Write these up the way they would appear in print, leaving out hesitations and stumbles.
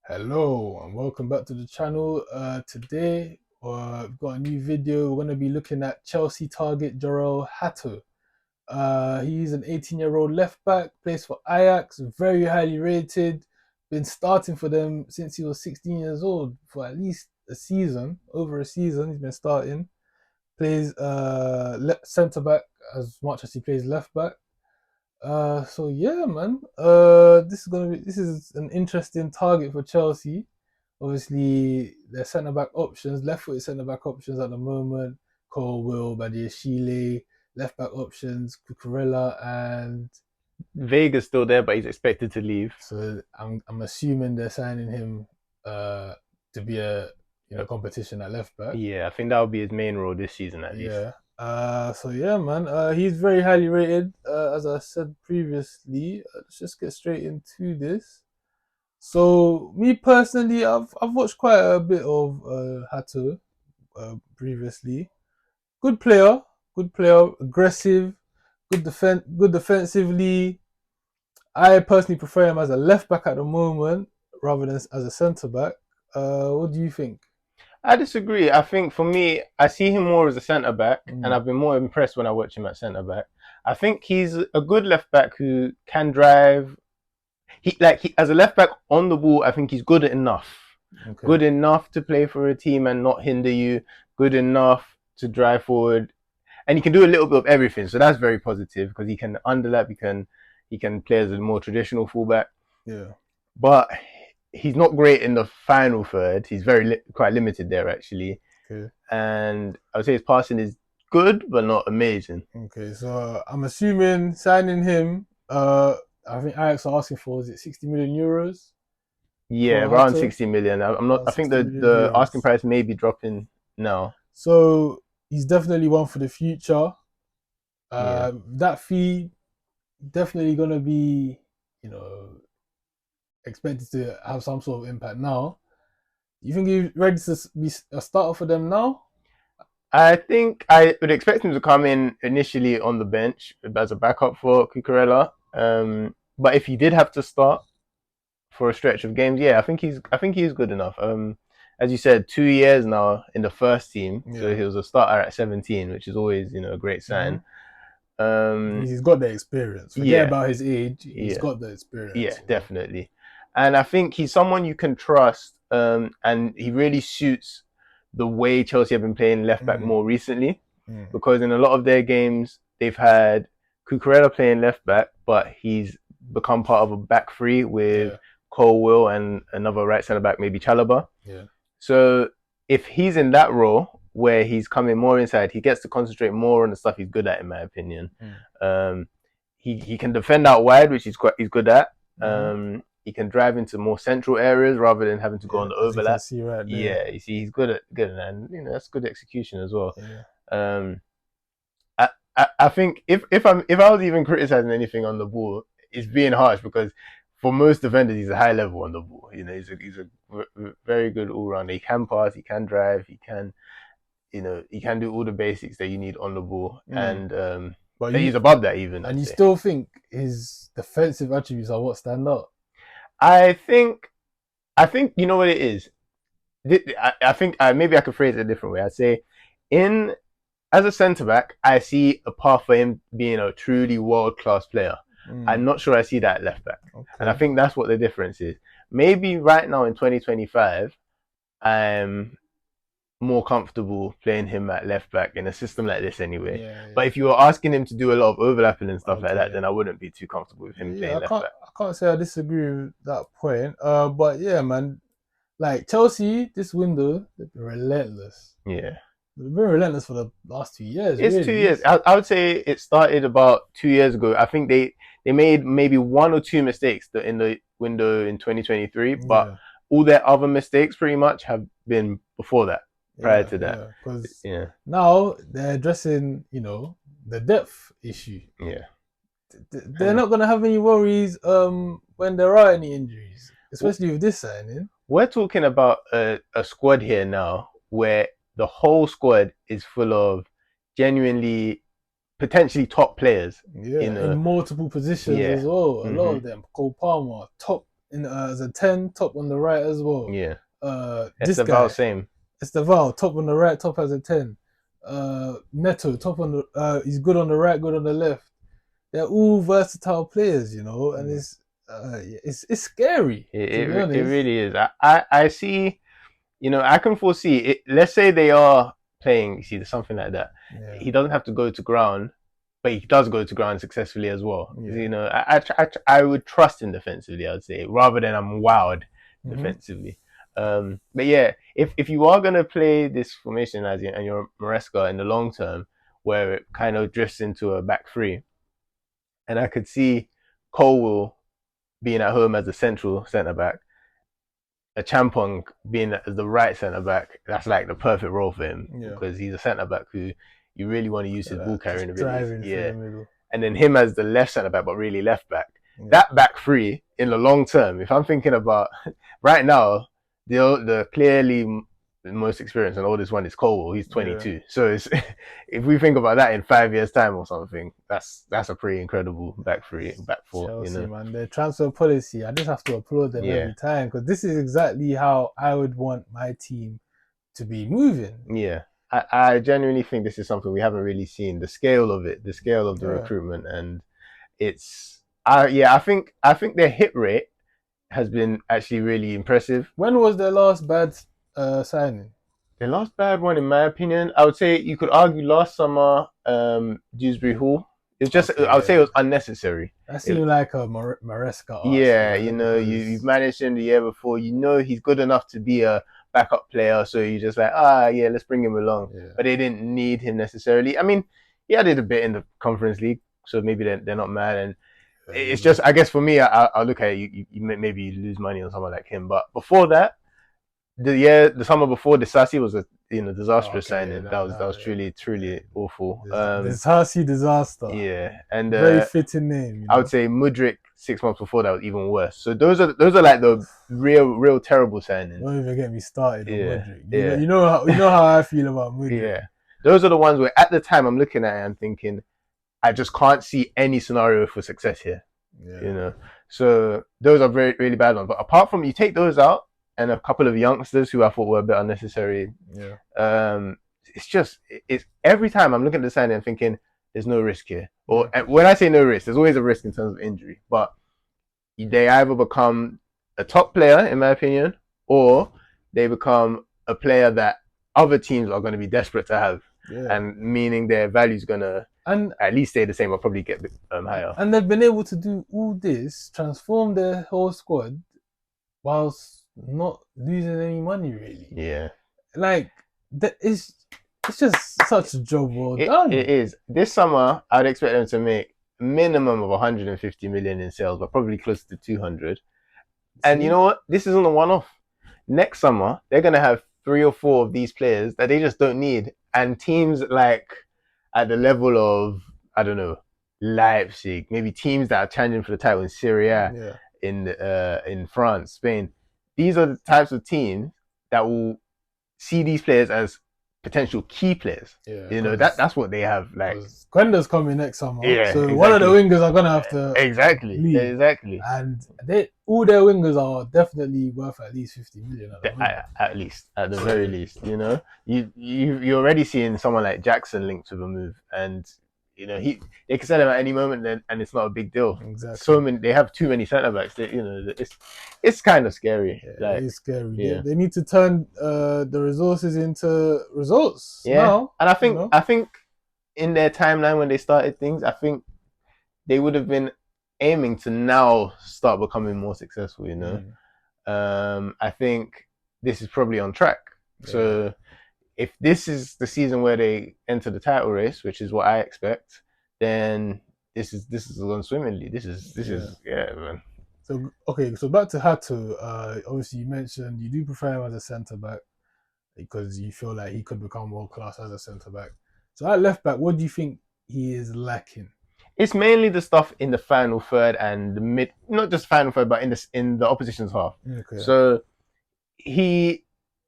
Hello and welcome back to the channel. Today we've got a new video. We're going to be looking at Chelsea target Jorrel Hato. He's an 18-year-old left back, plays for Ajax, very highly rated, been starting for them since he was 16 years old for at least a season, over a season he's been starting. Plays centre back as much as he plays left back. So yeah, man. This is an interesting target for Chelsea. Obviously, their centre back options, left footed centre back options at the moment. Colwill, Badiashile, left back options, Cucurella, and Vega's still there, but he's expected to leave. so I'm assuming they're signing him to be a competition at left back. Yeah, I think that will be his main role this season at least. Yeah. So yeah, man. He's very highly rated. As I said previously. Let's just get straight into this. So me personally, I've watched quite a bit of Hato previously. Good player, aggressive, good defensively. I personally prefer him as a left back at the moment rather than as a centre back. What do you think? I disagree. I think for me, I see him more as a centre back, and Mm. I've been more impressed when I watch him at centre back. I think he's a good left back who can drive. He as a left back on the ball. I think he's good enough. Okay. Good enough to play for a team and not hinder you. Good enough to drive forward, and he can do a little bit of everything. So that's very positive because he can underlap. He can play as a more traditional fullback. Yeah. But he's not great in the final third. He's quite limited there actually, Okay. and I would say his passing is good but not amazing. Okay. So I'm assuming signing him. I think Ajax are asking for is it 60 million euros Yeah, for around Hato? 60 million. I'm not. Around I think 60 million the asking euros. price may be dropping now. So he's definitely one for the future. Yeah, That fee definitely gonna be, you know, expected to have some sort of impact now. You think he's ready to be a starter for them now? I think I would expect him to come in initially on the bench as a backup for Cucurella. But if he did have to start for a stretch of games, yeah, I think he's good enough. As you said, 2 years now in the first team, so Yeah. he was a starter at 17, which is always a great Mm-hmm. sign. Um, He's got the experience. Forget yeah, about his age. He's yeah, got the yeah, experience. definitely. And I think he's someone you can trust, and he really suits the way Chelsea have been playing left back Mm, more recently, mm, because in a lot of their games they've had Cucurella playing left back, but he's become part of a back three with yeah. Colwill and another right centre back, maybe Chalobah. Yeah. So if he's in that role where he's coming more inside, he gets to concentrate more on the stuff he's good at, in my opinion. Mm, Um, he can defend out wide, which he's good at. mm-hmm. He can drive into more central areas rather than having to go Yeah. on the As you can overlap. see right there. Yeah, you see, he's good at that, and that's good execution as well. Yeah. Um, I think if I was even criticizing anything on the ball, it's being harsh because for most defenders he's a high level on the ball. He's a very good all rounder. He can pass, he can drive, he can do all the basics that you need on the ball, Mm. and But he's you above that even. and I'd you say. still think his defensive attributes are what stand out. I think I think you know what it is. I think maybe I could phrase it a different way. I'd say in as a centre back, I see a path for him being a truly world class player. Mm, I'm not sure I see that at left back, and I okay. think that's what the difference is. Maybe right now in 2025, I'm more comfortable playing him at left back in a system like this anyway. Yeah. But Yeah. if you were asking him to do a lot of overlapping and stuff like that, Okay. then I wouldn't be too comfortable with him Yeah. playing left back. I can't say I disagree with that point. But yeah, man. Like Chelsea, this window, they've been relentless. Yeah. They've been relentless for the last 2 years, It's two really. years. I would say it started about 2 years ago. I think they made maybe one or two mistakes in the window in 2023, but Yeah. all their other mistakes pretty much have been before that, prior Yeah. to that. Yeah. Because Yeah, now they're addressing, the depth issue. yeah. They're And not gonna have any worries when there are any injuries, especially with this signing. we're talking about a squad here now where the whole squad is full of genuinely potentially top players. Yeah, In in a multiple positions Yeah. as well. A lot Hmm. of them. Cole Palmer, top as a 10, top on the right as well. Yeah. This Esteval, guy, same. Esteval, top on the right, top as a 10. Neto, top on the he's good on the right, good on the left. They're all versatile players, you know, and it's scary to be It honest. really is. I see. You know, I can foresee it. Let's say they are playing, you see, something like that. Yeah, He doesn't have to go to ground, but he does go to ground successfully as well. yeah. You know, I would trust him defensively, I'd say, rather than I'm wowed Mm-hmm. defensively. But yeah, if you are gonna play this formation as and you're Maresca in the long term, where it kind of drifts into a back three, and I could see Colwell being at home as a central centre back, a Champong being the right centre back, that's like the perfect role for him Yeah, because he's a centre back who you really want to use his ball carrying just abilities. driving through Yeah. the middle. And then him as the left centre back, but really left back. Yeah, That back three in the long term, if I'm thinking about right now, the clearly most experienced and oldest one is Colwell. He's yeah. 22. So it's, if we think about that in 5 years' time or something, that's a pretty incredible back three, back four. You Chelsea, know. man, their transfer policy, I just have to applaud them Yeah. every time because this is exactly how I would want my team to be moving. Yeah. I genuinely think this is something we haven't really seen the scale of it, the scale of the Yeah. recruitment, and it's I think their hit rate has been actually really impressive. When was their last bad signing? The last bad one, in my opinion, I would say you could argue last summer, Dewsbury Hall. It's just Okay, I would say yeah. it was unnecessary. That It, seemed like a Maresca yeah, Arsenal, you right? know, Because you've managed him the year before. You know he's good enough to be a backup player, so you just like, yeah, let's bring him along. yeah, But they didn't need him necessarily. I mean, he added a bit in the Conference League, so maybe they're not mad. And it's just, I guess for me, I look at it, you maybe you lose money on someone like him. But before that, the summer before, the Sassy was a disastrous okay, yeah, signing. That was truly awful. this Hersey disaster. Yeah, and Very fitting name. You know? I would say Mudryk 6 months before that was even worse. So those are like the real terrible signings. Don't even get me started on Yeah, Mudryk. You know how I feel about Mudryk. Yeah, those are the ones where at the time I'm looking at it and thinking, I just can't see any scenario for success here. Yeah. You know, so those are really bad ones. But apart from you take those out and a couple of youngsters who I thought were a bit unnecessary. Yeah. It's every time I'm looking at the signing and thinking there's no risk here. Or when I say no risk, there's always a risk in terms of injury. But they either become a top player, in my opinion, or they become a player that other teams are going to be desperate to have. Yeah. And meaning their value is going to at least stay the same or probably get higher. And they've been able to do all this, transform their whole squad whilst not losing any money, really. Yeah. Like, it's just such a job well done. It is. This summer, I'd expect them to make a minimum of 150 million in sales, but probably close to 200. And you know what? This isn't a one-off. Next summer, they're going to have 3 or 4 of these players that they just don't need. And teams like at the level of, I don't know, Leipzig, maybe teams that are challenging for the title in Serie A, in France, Spain. These are the types of teams that will see these players as potential key players. Yeah, you know, that's what they have. Like Gwenda's coming next summer. Yeah, so exactly. One of the wingers are gonna have to Exactly. And all their wingers are definitely worth at least 50 million at least, at the very least. You know, you're already seeing someone like Jackson linked with a move, and you know they can sell him at any moment, and it's not a big deal. Exactly. So many, they have too many centre backs. It's kind of scary. Yeah, like, it's scary. Yeah. They need to turn the resources into results. Yeah, now, and I think in their timeline when they started things, I think they would have been aiming to now start becoming more successful. You know, I think this is probably on track. Yeah. So if this is the season where they enter the title race, which is what I expect, then this is going swimmingly. This is man. So back to Hato. Obviously you mentioned you do prefer him as a centre back because you feel like he could become world class as a centre back. So at left back, what do you think he is lacking? It's mainly the stuff in the final third and the mid, not just final third, but in the opposition's half. Okay. So he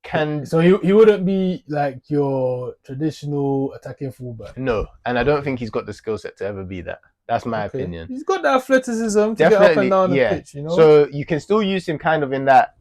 can. So he wouldn't be like your traditional attacking fullback. No, and I don't think he's got the skill set to ever be that. That's my Okay, opinion. he's got the athleticism to get up and Definitely, down the yeah. pitch. You know. So you can still use him kind of in that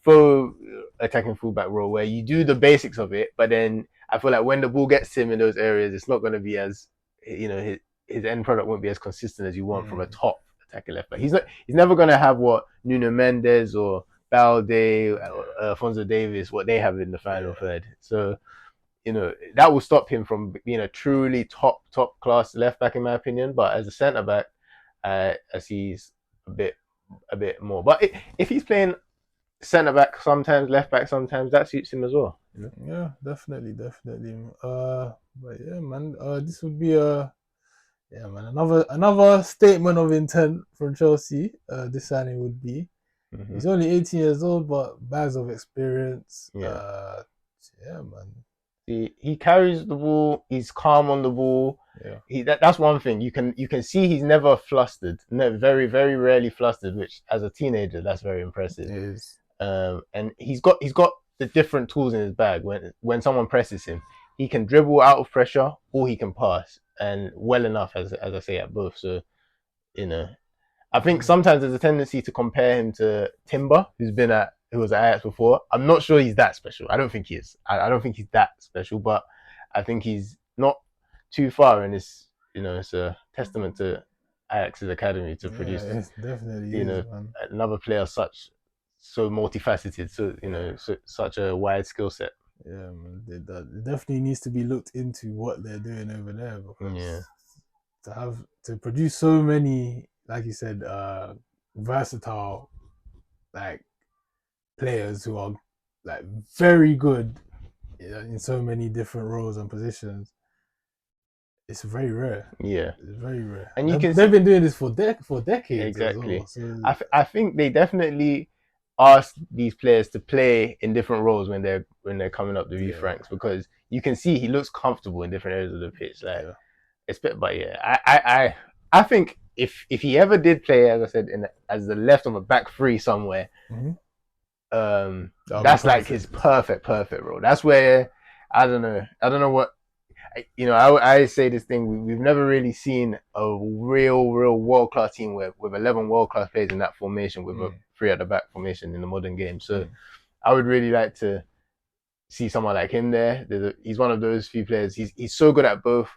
full attacking fullback role where you do the basics of it, but then I feel like when the ball gets to him in those areas, it's not going to be as his end product won't be as consistent as you want from a Mm, top attacking left back. He's never going to have what Nuno Mendes or Balde, yeah, Alfonso Davis, what they have in the final yeah. third. So that will stop him from being a truly top class left back in my opinion. But as a centre back, I see he's a bit more. But if he's playing centre back sometimes, left back sometimes, that suits him as well. Yeah, definitely, definitely. But yeah, man. This would be a yeah, man. Another statement of intent from Chelsea. This signing would be. Mm-hmm. He's only 18 years old, but bags of experience. Yeah. Yeah, man. He carries the ball. He's calm on the ball. Yeah, That's one thing you can see he's never flustered. No, very rarely flustered. Which as a teenager, that's very impressive. it is. And he's got the different tools in his bag. When someone presses him, he can dribble out of pressure or he can pass, and well enough as I say at both. So you know, I think Mm. sometimes there's a tendency to compare him to Timber, who was at Ajax before. I'm not sure he's that special. I don't think he is. I don't think he's that special, but I think he's not too far, and it's a testament to Ajax's academy to Yeah, produce it definitely you is, know man. another player so multifaceted, such a wide skill set. Yeah, man. It definitely needs to be looked into what they're doing over there Yeah, because to produce so many, like you said, versatile like players who are like very good in so many different roles and positions. It's very rare. yeah, It's very rare. and you They've, can they've see been doing this for decades as well. exactly. So I think they definitely ask these players to play in different roles when they're coming up the youth yeah, ranks because you can see he looks comfortable in different areas of the pitch. Like, yeah, but yeah, I think if he ever did play, as I said, as the left of a back three somewhere, mm-hmm. That would be that's like his perfect. perfect role. That's where I don't know what I say this thing. We've never really seen a real world class team with 11 world class players in that formation with a Mm, three at the back formation in the modern game. So mm. I would really like to see someone like him there. He's one of those few players. He's so good at both.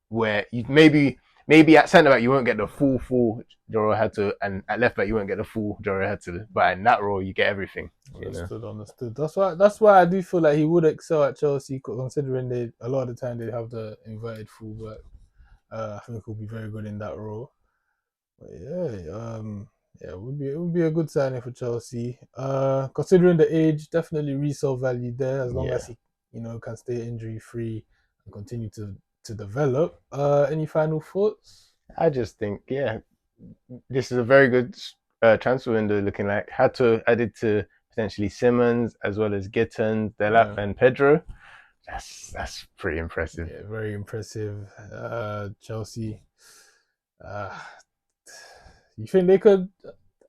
Where you maybe at centre back you won't get the full Jorrel Hato, and at left back you won't get the full Jorrel Hato. But in that role you get everything. Understood, understood. That's why I do feel like he would excel at Chelsea, considering they a lot of the time they have the inverted fullback. I think he'll be very good in that role. But yeah, it would be a good signing for Chelsea. Considering the age, definitely resale value there as long as Yeah, he can stay injury free and continue to develop. Any final thoughts? I just think this is a very good transfer window looking like. Had to added to potentially Simmons as well as Gittins, Delap, Yeah, and Pedro. That's pretty impressive. yeah, very impressive. Chelsea. Uh, you think they could?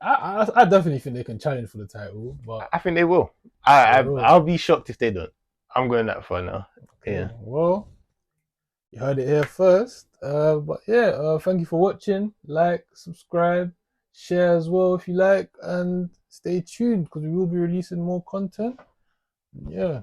I definitely think they can challenge for the title, but I think they will. they will. I'll be shocked if they don't. I'm going that far now. Okay, Yeah. well, you heard it here first. But yeah, thank you for watching. Like, subscribe, share as well if you like, and stay tuned because we will be releasing more content. Yeah.